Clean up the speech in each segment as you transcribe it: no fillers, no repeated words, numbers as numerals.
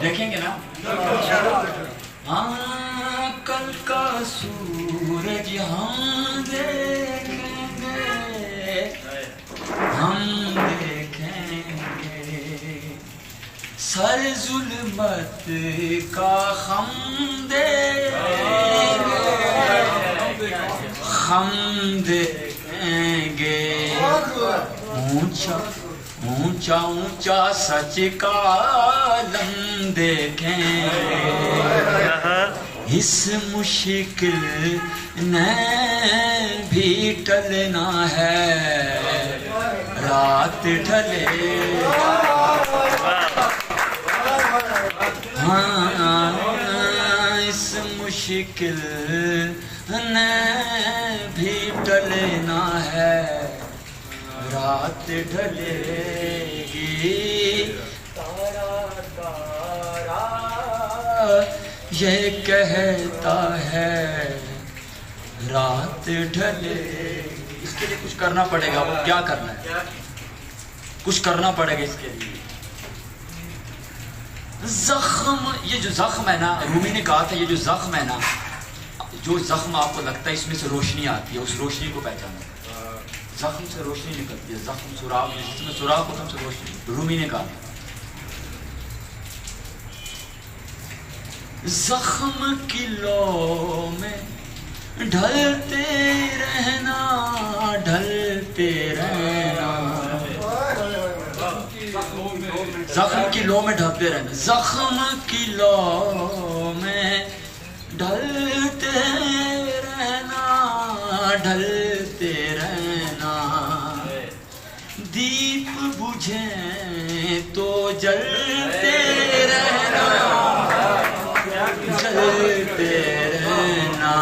دیکھیں گے نا؟ ہاں کل کا سورج ہم دیکھیں گے، ہم دیکھیں گے، سر ظلمت کا ہم دیکھیں گے، ہم دیکھیں گے، اونچا اونچا اونچا سچ کا عالم دیکھیں گے، اس مشکل نے بھی ٹلنا ہے، رات ڈھلے ہاں اس مشکل نے بھی ٹلنا ہے، رات ڈھلے گی، تارا تارا یہ کہتا ہے، رات ڈھلے گی۔ اس کے لیے کچھ کرنا پڑے گا، وہ کیا کرنا ہے؟ کچھ کرنا پڑے گا اس کے لیے۔ زخم، یہ جو زخم ہے نا، رومی نے کہا تھا یہ جو زخم ہے نا، جو زخم آپ کو لگتا ہے اس میں سے روشنی آتی ہے، اس روشنی کو پہچانا۔ زخم سے روشنی نکلتی ہے، زخم سوراخ، جس میں سوراخ ہوتا ہے اس سے روشنی۔ رومی نے کہا زخم کی لو میں ڈھلتے رہنا، ڈھلتے رہنا، زخم کی لو میں ڈھلتے رہنا، زخم کی لو میں ڈھلتے رہنا، ڈھلتے رہنا، دیپ بجھیں تو جلتے رہنا، جلتے رہنا،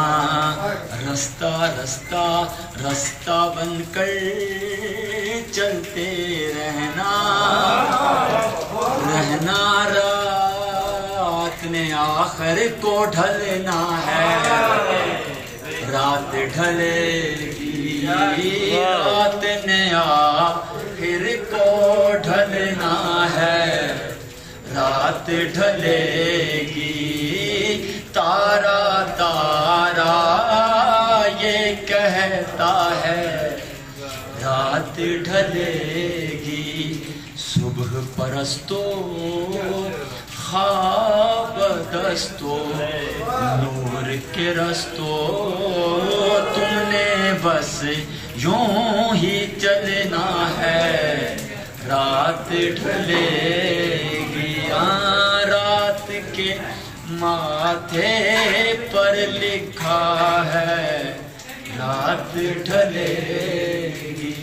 رستہ رستہ رستہ بن کر چلتے رہنا، رہنا رات نے آخر کو ڈھلنا ہے، رات ڈھلے گی، رات نے آخر کو ڈھلنا ہے، رات ڈھلے گی، تارا تارا یہ کہتا ہے، رات ڈھلے گی، صبح پرستو خواب دستو، نور کے رستو، تم نے بس یوں ہی چلنا ہے، رات ڈھلے گی، رات کے ماتھے پر لکھا ہے، رات ڈھلے گی۔